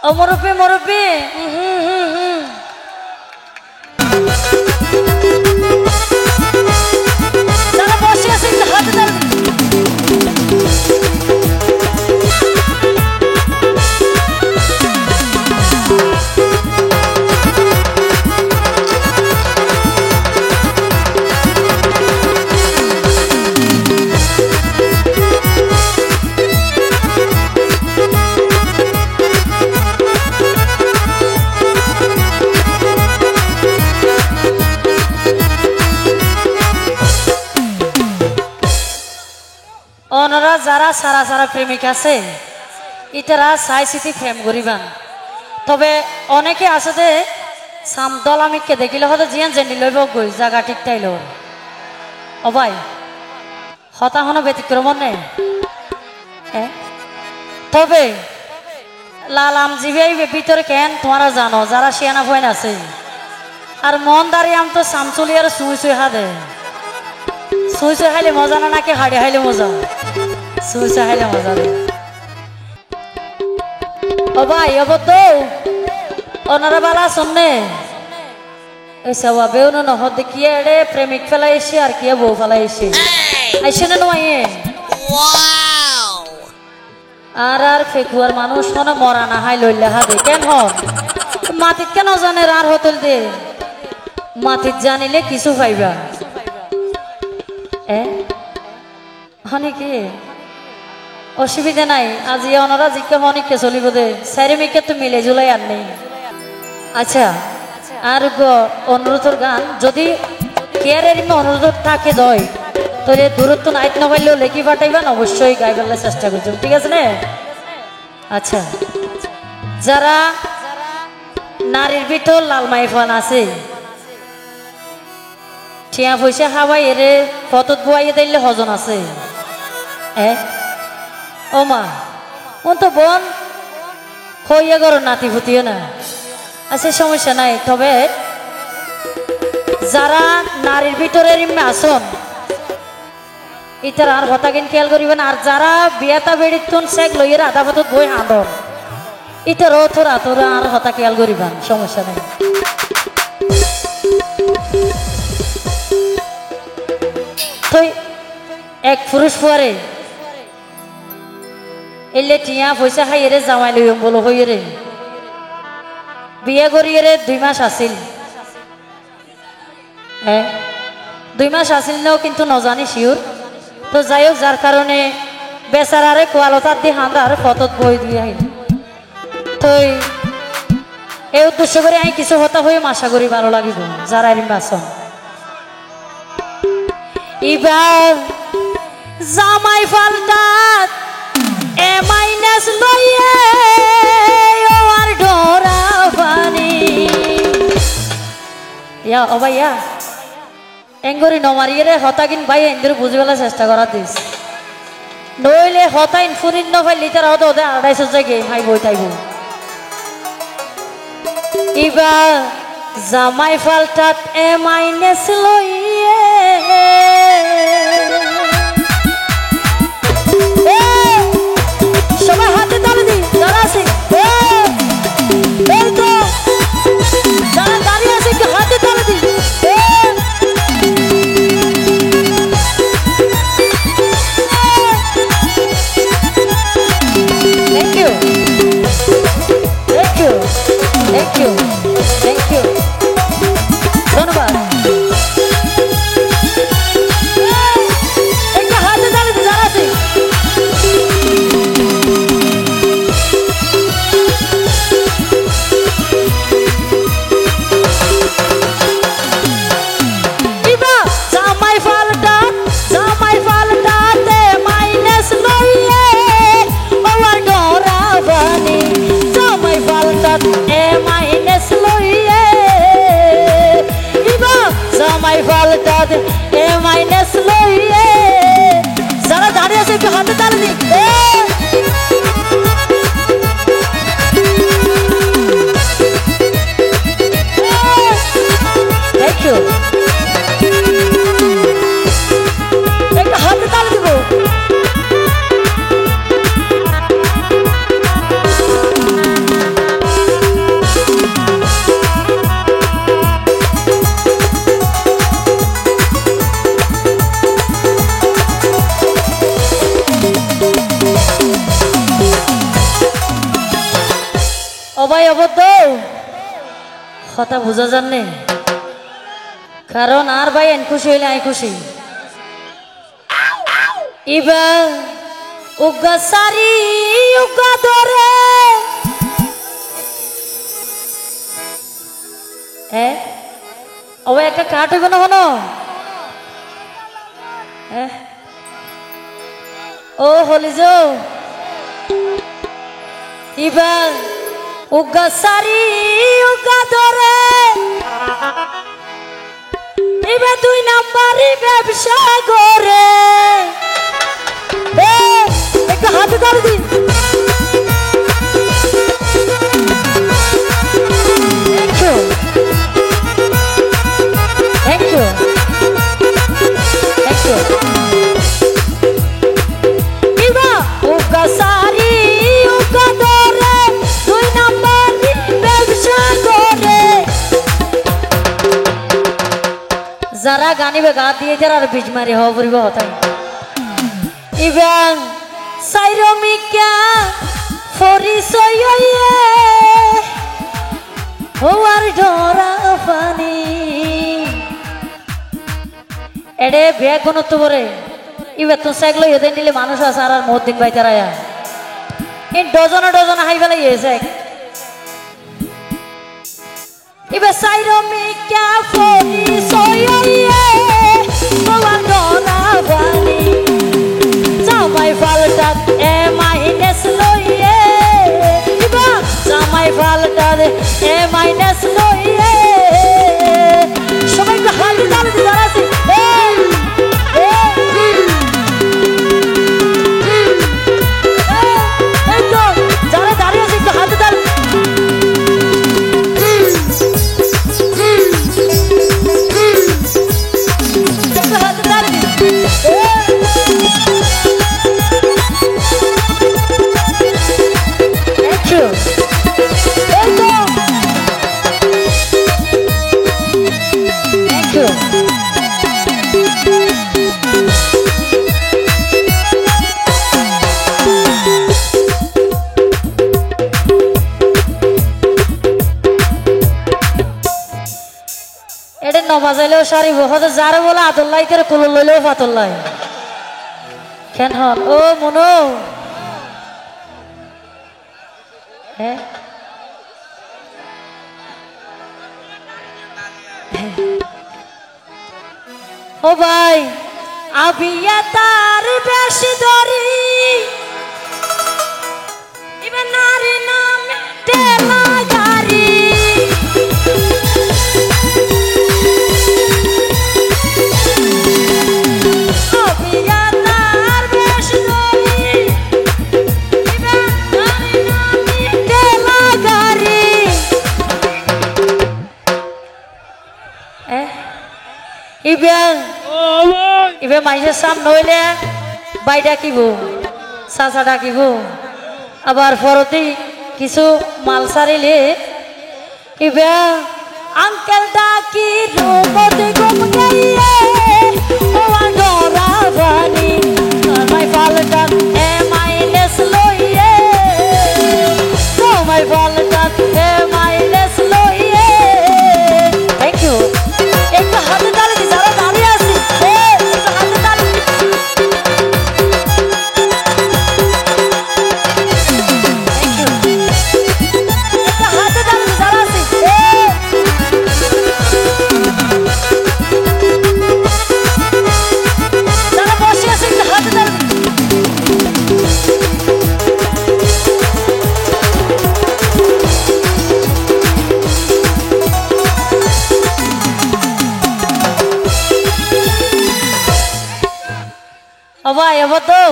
ও মুরব্বি মুরব্বি যারা বসে আছে একটু হাতে তালি দিন। ওনারা যারা সারা সারা প্রেমিক আছে ইতারা চাই চিতি প্রেম করিবান তবে অনেকে আছে যে সাম দলামিককে দেখিলে হয়তো জিয়ান জেনি লইব গই জায়গা ঠিক তাইল ও ভাই হতাহন ব্যতিক্রম নেই তবে লাল আমজিবি ভিতরে কেন তোমরা জানো যারা শিয়ানা ভয়েন আছে আর মন দাঁড়িয়ে আম তো সামচুলি আর সুই সুই হাদে সুই সুই হাইলে মজা না নাকি হাড়ি হাইলে মজা সুই সুই হাইলে মজা দে ও ভাই অব তো ওনারা বালা শুননে এই সবাবেও না নহদ দেখিয়ে এড়ে প্রেমিক ফেলাইছে আর কি বউ ফেলাইছে আইসে না নয় আর আর ফেকুয়ার মানুষ মনে মরা না হাই লইলে হাদে কেন হন মাটিত কেন জানে আর হতল দে মাটিত জানিলে কিছু পাইবা হনে কি অসুবিধা নাই আজি ওনারা জিকে অনেককে চলিব দে চারিমিকে তো মিলে জুলাই আর নেই আচ্ছা আর অনুরোধের গান যদি কেয়ারের অনুরোধ থাকে দয় তাহলে দূরত্ব নাইট নবাইলেও লেখি পাঠাইবেন অবশ্যই গাই বললে চেষ্টা করছেন ঠিক আছে না আচ্ছা যারা নারীর ভিতর লালমাই ফান আছে ঠিয়া পয়সা খাওয়াই এরে ফতত বুয়াইয়ে দিলে হজন আছে ও মা ও তো বোন হইয়া গর নাতি ফুটিও না আচ্ছা সমস্যা নাই তবে যারা নারীর ভিতরে আসন ইতার আর হতাকিন খেয়াল করিবেন আর যারা বিয়াতা বেড়িত শেখ লইয়ের আধা ফতত বই আঁদর ইতার থোড়া তোরা আর হতা খেয়াল করিবেন সমস্যা নেই তো এক পুরুষ পরে এলে টিয়া পয়সা খাই এরে জামাই লইম বলো হই রে বিয়ে করি এরে 2 মাস আসিল 2 মাস আসিল নাও কিন্তু নজানি শিওর তো যাই হোক যার কারণে বেচারারে কোয়ালতার দিয়ে হান্দা আর ফতত বই দিয়ে আহিল তো এই উদ্দেশ্য করে আমি কিছু হতা হয়ে আশা করি ভালো লাগিব যারা এরিম বাসন এবার জামাই ফালতাত এ মাইনাস লইয়ে আর ডোরা পানি ইয়া ও ভাইয়া এঙ্গরি নমারিয়ে রে হতাকিন ভাই এন্দের বুঝিবেলা চেষ্টা করা দিস নইলে হতাইন ফুরিন নফাই লিটার হতো ওদের 250 জায়গায় ভাই বই তাইব এবার জামাই ফালতাত এ মাইনাস লইয়ে সবাই হাতে তালি দি যারা আছে যারা দাঁড়িয়ে আছে একটু হাতে তালি দি thank you thank you thank you thank you ধন্যবাদ একটু হাতে তালি দি যারা আছে এ মাইনাস লইয়ে যারা দাঁড়িয়ে আছে একটু হাতে তালি দি থ্যাংক ইউ একটু হাতে তালি দিব অবাই অবদ্ধ কথা বোঝা জাননে কারণ আর ভাই এন খুশি হইলে আই খুশি এবার উগা সারি উগা ধরে অবাই একটা কাঠ হইব না হনো ও হলি যাও এবার উগা সারি উগা ধরে এবার 2 নাম্বারই ব্যবসা করে একটু হাতে ধরে দিন থ্যাংক ইউ এবার উগা সারি উগা ধরে 2 নাম্বারই ব্যবসা করে যারা গানিবে গা দিয়ে যারা আর বীজ মারি হওয়া পরিব হতাই ইবাং সাইরমিকা পরিচয় হওয়ার ডরা ফানি এডে ব্যাগ গণত্ব বরে ইবে তো সাইকেল এদের নিলে মানুষ আছে আর মত দিন ভাই তারা এই ডজনে হাই ফেলাই এসে ইবে সাইরমিকা পরিচয় হওয়ার ডরা ফানি জামাই ফালটাত মাইনাস লইয়ে ইবা জামাই ফালটাত মাইনাস লইয়ে সবাই একটু হাতে তালে দিয়ে দাঁড়াচ্ছি যারা দাঁড়িয়ে আছে একটু হাতে তালে হাতে তালে এটা নবাজাইলেও সারি বহতে যারে বলে আদল্লাই করে কুল লইলেও ফাতল্লাই কেন হন ও মনো ও ভাই আবিয়া তার বেশি ধরি এবার নারী নামে টেলা গাড়ি আবিয়া তার বেশি ধরি এবার নারী নামে টেলা গাড়ি ইবে মাইসের সামনে হইলে বাই ডাকিব চাচা ডাকিব আবার পরতেই কিছু মাল সারিলে ইবে আঙ্কেল ডাকি রূপতে ঘুম গাইয়ে ও ডরা বানি মাই ফালটা মাইনাস লইয়ে মাই ফালটা মাইনাস লইয়ে থ্যাংক ইউ একটু হাতে তালে দি যারা দাঁড়িয়ে আছি একটু হাতে তালে থ্যাংক ইউ একটু হাতে তালে দি যারা আছি যারা বসে আছে একটু হাতে তালে ভাই আবার তো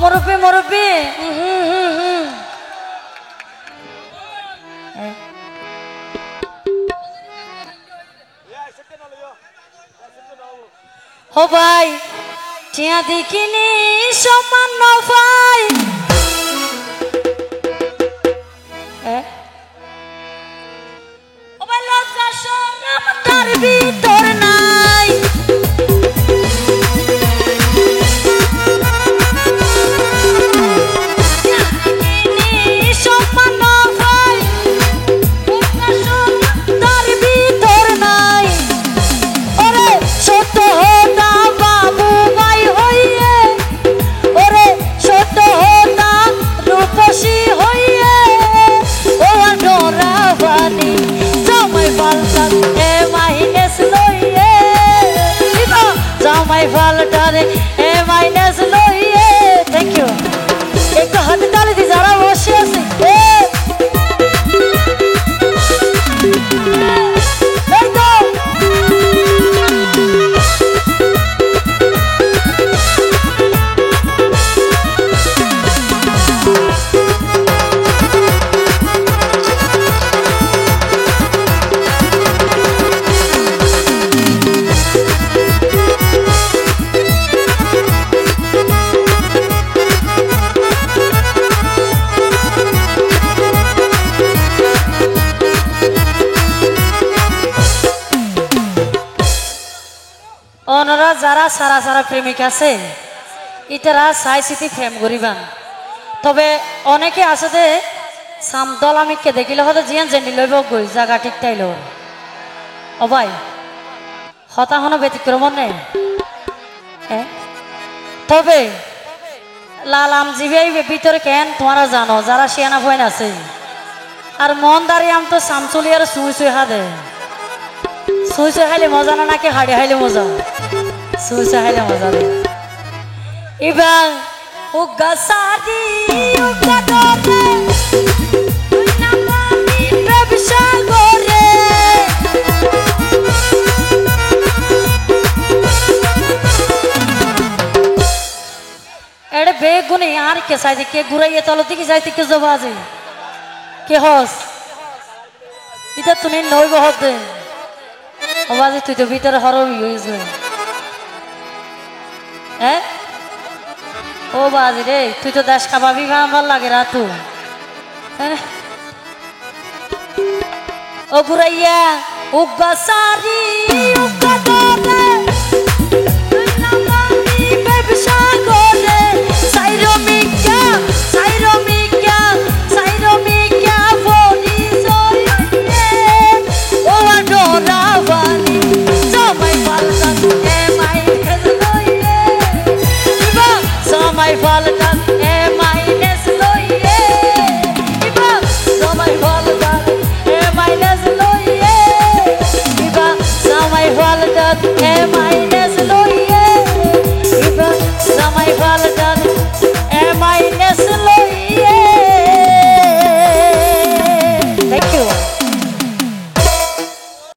মুরব্বী মুরব্বী ও ভাই টিয়া দেখিনি সমান ভাই ও ভাই লজ্জা শরম তার ভিতর নাই যারা সারা সারা প্রেমিক আছে ইতারা চাই চিতি প্রেম করিবান তবে অনেকে আছে যে সামদল আমিকে দেখিলে হয়তো জিয়ান জেনি লইব গই জায়গা ঠিক তাইল ও ভাই হতাহন ব্যতিক্রম নেই তবে লাল আম জিবে ভিতরে কেন তোমরা জানো যারা শিয়ানা ভয়েন আছে আর মন দাঁড়িয়ে আম তো সামচুলি আর সুই সুই হাদে সুই সুই খাইলে মজা না নাকি হাড়ি খাইলে মজা সুই সুই খাইলে মজা রে এবার উগা সাদি উগা দরে তুই না পাবি ব্যবসা করে এড়ে বেগুনি আর কে সাইতে কে ঘুরাইয়ে তলো দিকে যাইতে কে জবাজে কে হস এটা তুমি নইব হতে বাজে তুই তো ভিতরে হরবি হয়েছে হ্যাঁ ও বাজি রে তুই তো দেশ খাবাবি ভাল লাগে রাতু হ্যাঁ ও ঘুরাইয়া উগা সারি উগা দরে